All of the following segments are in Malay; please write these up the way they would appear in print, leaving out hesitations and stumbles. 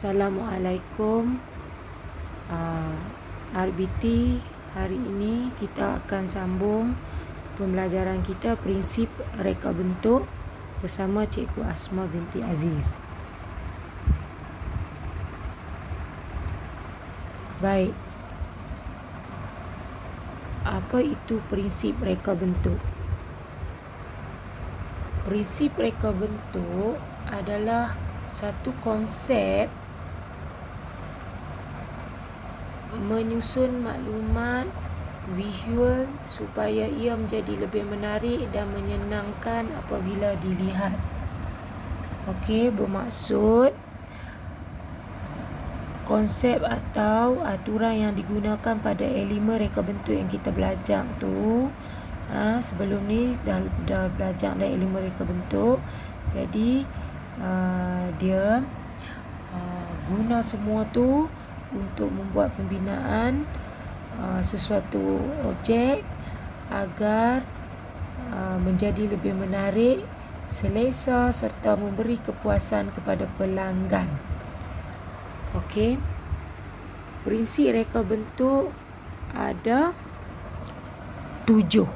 Assalamualaikum. RBT, hari ini kita akan sambung pembelajaran kita prinsip reka bentuk bersama Cikgu Asma binti Aziz. Baik. Apa itu prinsip reka bentuk? Prinsip reka bentuk adalah satu konsep menyusun maklumat visual supaya ia menjadi lebih menarik dan menyenangkan apabila dilihat. Okey, bermaksud konsep atau aturan yang digunakan pada elemen reka bentuk yang kita belajar tu. Sebelum ni dah belajar dah elemen reka bentuk. Jadi dia guna semua tu untuk membuat pembinaan sesuatu objek agar menjadi lebih menarik, selesa serta memberi kepuasan kepada pelanggan. Okey. Prinsip reka bentuk ada 7.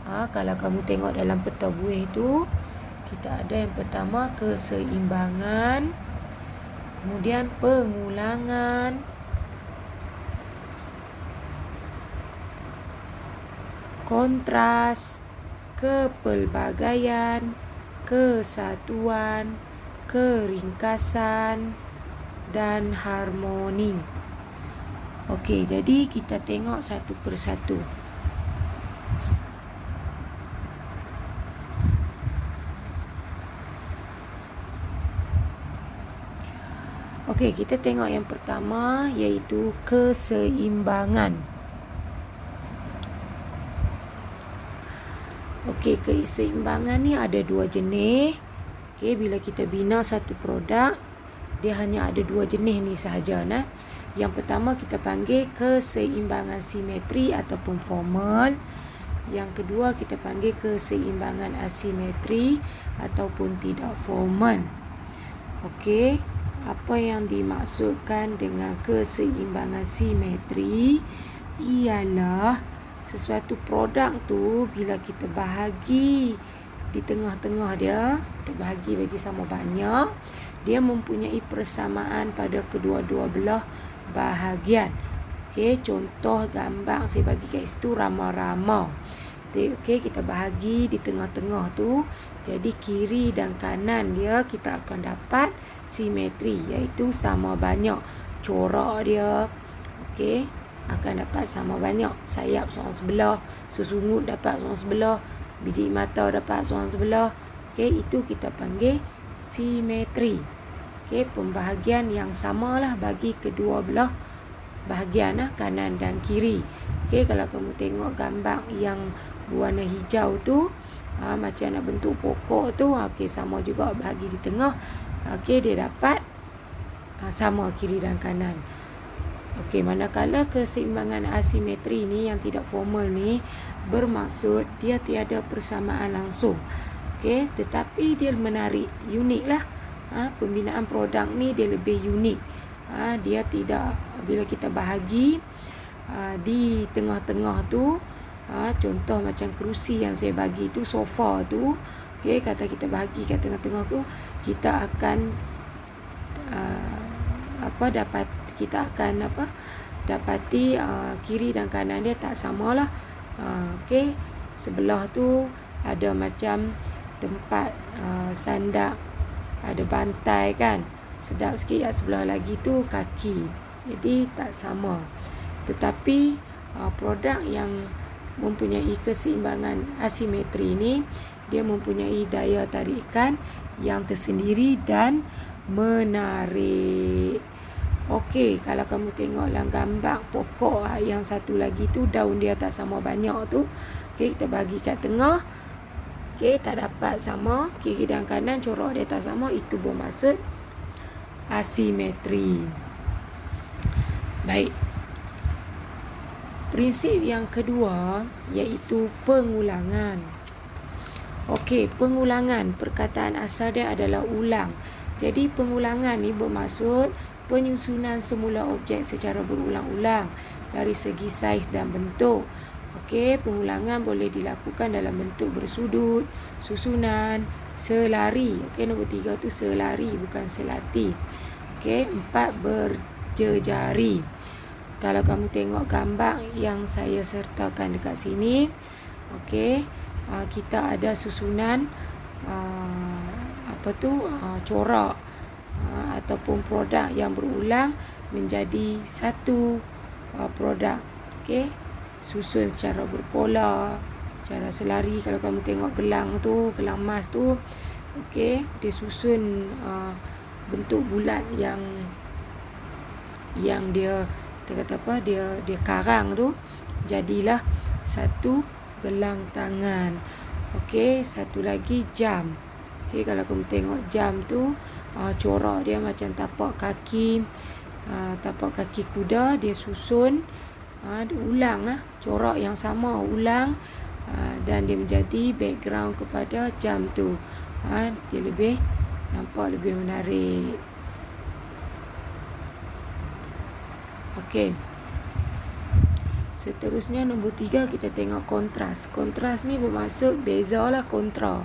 Kalau kamu tengok dalam peta buih tu, kita ada yang pertama keseimbangan, kemudian pengulangan, kontras, kepelbagaian, kesatuan, keringkasan dan harmoni. Okey, jadi kita tengok satu persatu. Okey, kita tengok yang pertama iaitu keseimbangan. Okey, keseimbangan ni ada 2 jenis. Okey, bila kita bina satu produk, dia hanya ada 2 jenis ni sahaja nah. Yang pertama kita panggil keseimbangan simetri ataupun formal. Yang kedua kita panggil keseimbangan asimetri ataupun tidak formal. Okey, apa yang dimaksudkan dengan keseimbangan simetri ialah sesuatu produk tu bila kita bahagi di tengah-tengah dia, kita bahagi bagi sama banyak, dia mempunyai persamaan pada kedua-dua belah bahagian. Okey, contoh gambar saya bagi kat situ rama-rama. Okey, kita bahagi di tengah-tengah tu, jadi kiri dan kanan dia kita akan dapat simetri, iaitu sama banyak corak dia. Okey, akan dapat sama banyak. Sayap seorang sebelah, sesungut dapat seorang sebelah, biji mata dapat seorang sebelah. Okey, itu kita panggil simetri. Okey, pembahagian yang samalah bagi kedua belah bahagian kanan dan kiri. Okey, kalau kamu tengok gambar yang berwarna hijau tu, macam nak bentuk pokok tu, okey, sama juga bahagi di tengah. Okey, dia dapat sama kiri dan kanan. Okey, manakala keseimbangan asimetri ni yang tidak formal ni bermaksud dia tiada persamaan langsung. Okey, tetapi dia menarik, unik lah. Pembinaan produk ni dia lebih unik. Dia tidak, bila kita bahagi di tengah-tengah tu, contoh macam kerusi yang saya bagi tu, sofa tu, okey, kata kita bahagi kat tengah-tengah tu, kita akan dapati kiri dan kanan dia tak samalah. Okey, sebelah tu ada macam tempat sandak, ada bantai kan, sedap sikit. Yang sebelah lagi tu kaki, jadi tak sama. Tetapi produk yang mempunyai keseimbangan asimetri ni, dia mempunyai daya tarikan yang tersendiri dan menarik. Okey, kalau kamu tengok dalam gambar pokok yang satu lagi tu, daun dia tak sama banyak tu. Okey, kita bagi kat tengah. Okey, tak dapat sama, kiri dan kanan corak dia tak sama, itu bermaksud asimetri. Baik. Prinsip yang kedua iaitu pengulangan. Okey, pengulangan, perkataan asal dia adalah ulang. Jadi pengulangan ni bermaksud penyusunan semula objek secara berulang-ulang dari segi saiz dan bentuk. Okey, pengulangan boleh dilakukan dalam bentuk bersudut, susunan, selari. Okey, nombor 3 tu selari bukan selati. Okey, 4 berjejari. Kalau kamu tengok gambar yang saya sertakan dekat sini, okey, kita ada susunan corak ataupun produk yang berulang menjadi satu produk. Okey, susun secara berpola, secara selari. Kalau kamu tengok gelang tu, gelang emas tu, okey, dia susun bentuk bulat yang dia kata apa, dia karang tu, jadilah satu gelang tangan. Okey, satu lagi jam. Okey, kalau kamu tengok jam tu, corak dia macam tapak kaki kuda, dia susun, dia ulang corak yang sama, ulang, dan dia menjadi background kepada jam tu. Dia lebih nampak lebih menarik. Okey. Seterusnya nombor 3 kita tengok kontras. Kontras ni bermaksud bezalah, kontra.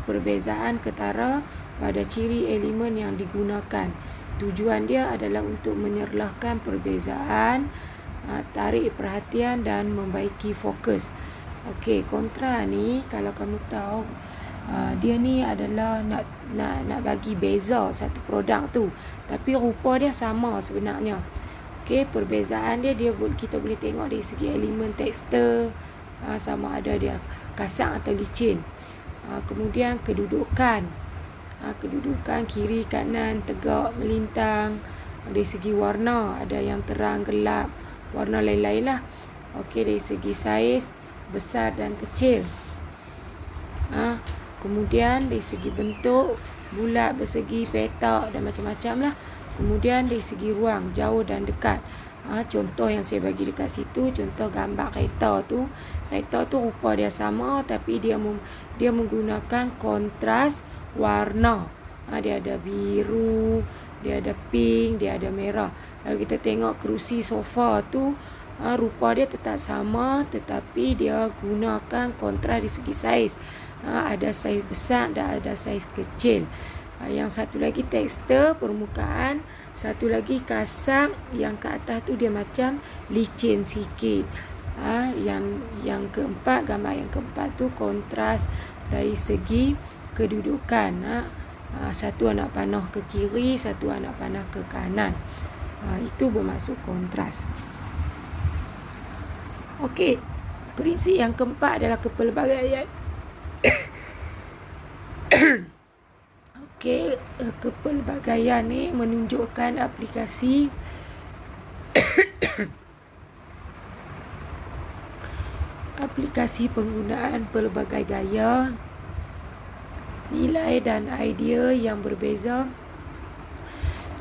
Perbezaan ketara pada ciri elemen yang digunakan. Tujuan dia adalah untuk menyerlahkan perbezaan, tarik perhatian dan membaiki fokus. Okey, kontra ni kalau kamu tahu, dia ni adalah nak bagi beza satu produk tu, tapi rupa dia sama sebenarnya. Okey, perbezaan dia kita boleh tengok dari segi elemen tekstur, sama ada dia kasar atau licin. Kemudian kedudukan kiri, kanan, tegak, melintang. Dari segi warna, ada yang terang, gelap, warna lain-lain lah. Okey, dari segi saiz, besar dan kecil. Kemudian dari segi bentuk, bulat, bersegi, petak dan macam-macam lah. Kemudian dari segi ruang, jauh dan dekat. Contoh yang saya bagi dekat situ, contoh gambar kereta tu. Kereta tu rupa dia sama, tapi dia menggunakan kontras warna. Dia ada biru, dia ada pink, dia ada merah. Kalau kita tengok kerusi sofa tu, rupa dia tetap sama, tetapi dia gunakan kontras di segi saiz. Ada saiz besar dan ada saiz kecil. Yang satu lagi tekstur permukaan, satu lagi kasar, yang ke atas tu dia macam licin sikit. Yang keempat, gambar yang keempat tu kontras dari segi kedudukan. Satu anak panah ke kiri, satu anak panah ke kanan. Itu bermaksud kontras. Okey, prinsip yang keempat adalah kepelbagaian. Okey, kepelbagaian ni menunjukkan aplikasi aplikasi penggunaan pelbagai gaya, nilai dan idea yang berbeza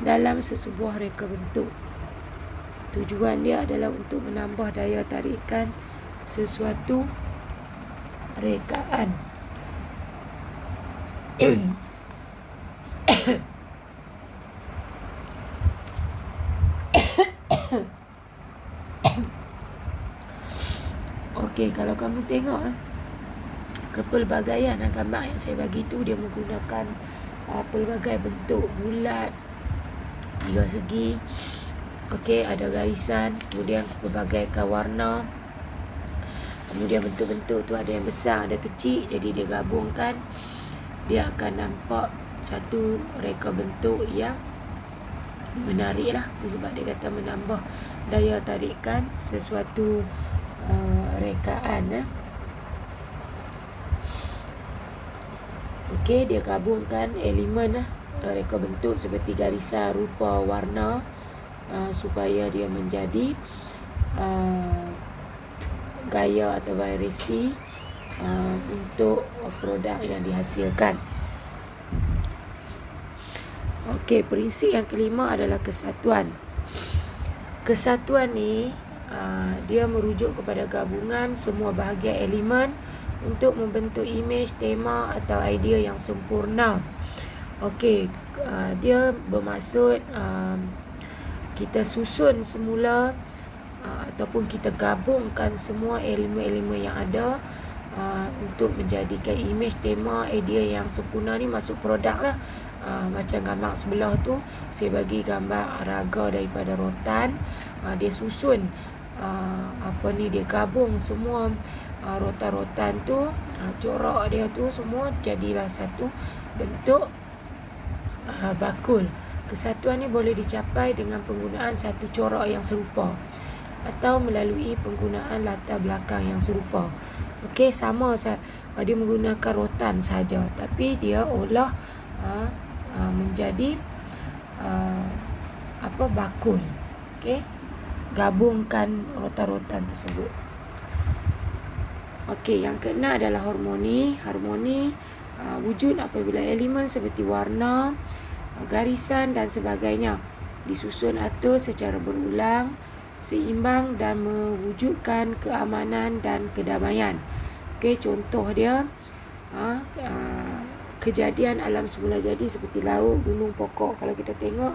dalam sesebuah reka bentuk. Tujuan dia adalah untuk menambah daya tarikan sesuatu rekaan. Okey, kalau kamu tengok kepelbagaian gambar yang saya bagi tu, dia menggunakan pelbagai bentuk, bulat, tiga segi. Okey, ada garisan, kemudian pelbagai warna. Kemudian bentuk-bentuk tu ada yang besar, ada kecil, jadi dia gabungkan, dia akan nampak satu reka bentuk yang menarik lah. Itu sebab dia kata menambah daya tarikan sesuatu rekaan. Okey, dia gabungkan elemen reka bentuk seperti garisan, rupa, warna, supaya dia menjadi gaya atau variasi untuk produk yang dihasilkan. Okey, prinsip yang kelima adalah kesatuan. Kesatuan ni dia merujuk kepada gabungan semua bahagian elemen untuk membentuk imej, tema atau idea yang sempurna. Okey, dia bermaksud kita susun semula ataupun kita gabungkan semua elemen-elemen yang ada untuk menjadikan imej, tema, idea yang sempurna ni masuk produk lah. Macam gambar sebelah tu, saya bagi gambar raga daripada rotan. Dia susun dia gabung semua rotan-rotan tu, corak dia tu semua jadilah satu bentuk bakul. Kesatuan ni boleh dicapai dengan penggunaan satu corak yang serupa atau melalui penggunaan latar belakang yang serupa. Okey, sama dia menggunakan rotan saja, tapi dia olah menjadi bakul. Okey, gabungkan rotan-rotan tersebut. Okey, yang keenam adalah harmoni. Harmoni wujud apabila elemen seperti warna, garisan dan sebagainya disusun atur secara berulang, seimbang dan mewujudkan keamanan dan kedamaian. Okey, contoh dia kejadian alam semula jadi seperti laut, gunung, pokok. Kalau kita tengok,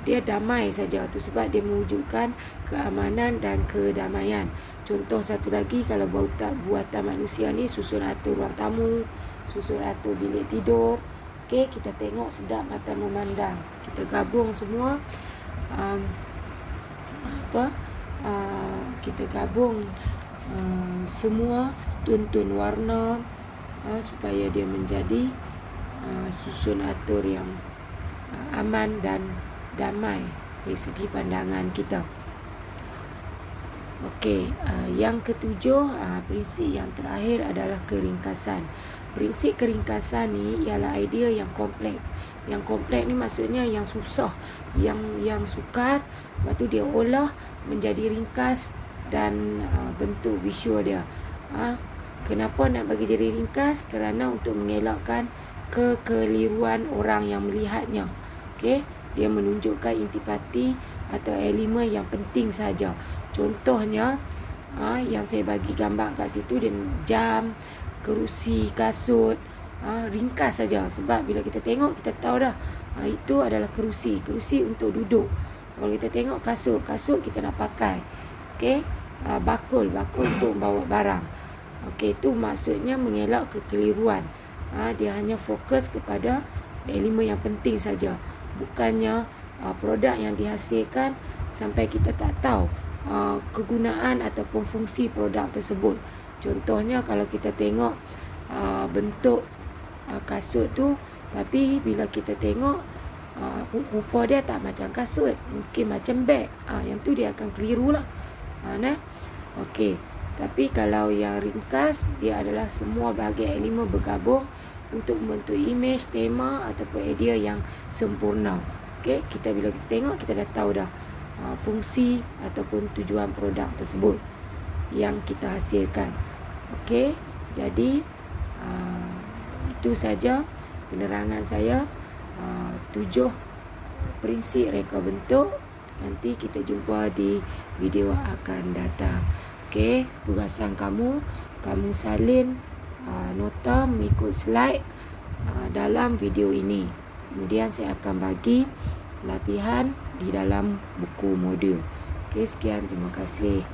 dia damai saja tu sebab dia mewujudkan keamanan dan kedamaian. Contoh satu lagi, kalau buatan manusia ni susun atur ruang tamu, susun atur bilik tidur. Okey, kita tengok sedap mata memandang. Kita gabung semua kita gabung semua tun-tun warna supaya dia menjadi susun atur yang aman dan damai dari segi pandangan kita. Okey, yang ketujuh, prinsip yang terakhir adalah keringkasan. Prinsip keringkasan ni ialah idea yang kompleks. Yang kompleks ni maksudnya yang susah, yang sukar, lepas tu dia olah menjadi ringkas dan bentuk visual dia. Kenapa nak bagi jadi ringkas? Kerana untuk mengelakkan kekeliruan orang yang melihatnya. Okey, dia menunjukkan intipati atau elemen yang penting saja. Contohnya yang saya bagi gambar kat situ, dia jam, kerusi, kasut, ringkas saja. Sebab bila kita tengok, kita tahu dah itu adalah kerusi untuk duduk. Kalau kita tengok kasut kita nak pakai. Okey, bakul untuk bawa barang. Okey, itu maksudnya mengelak kekeliruan. Dia hanya fokus kepada elemen yang penting saja, bukannya produk yang dihasilkan sampai kita tak tahu kegunaan ataupun fungsi produk tersebut. Contohnya kalau kita tengok bentuk kasut tu, tapi bila kita tengok rupa dia tak macam kasut, mungkin macam beg, yang tu dia akan keliru lah. Okey, tapi kalau yang ringkas, dia adalah semua bahagian elemen bergabung untuk membentuk imej, tema ataupun idea yang sempurna. Okey, bila kita tengok, kita dah tahu dah fungsi ataupun tujuan produk tersebut yang kita hasilkan. Okey, jadi itu saja penerangan saya 7 prinsip reka bentuk. Nanti kita jumpa di video akan datang. Okey, tugasan kamu salin nota mengikut slide dalam video ini. Kemudian saya akan bagi latihan di dalam buku modul. Okey, sekian, terima kasih.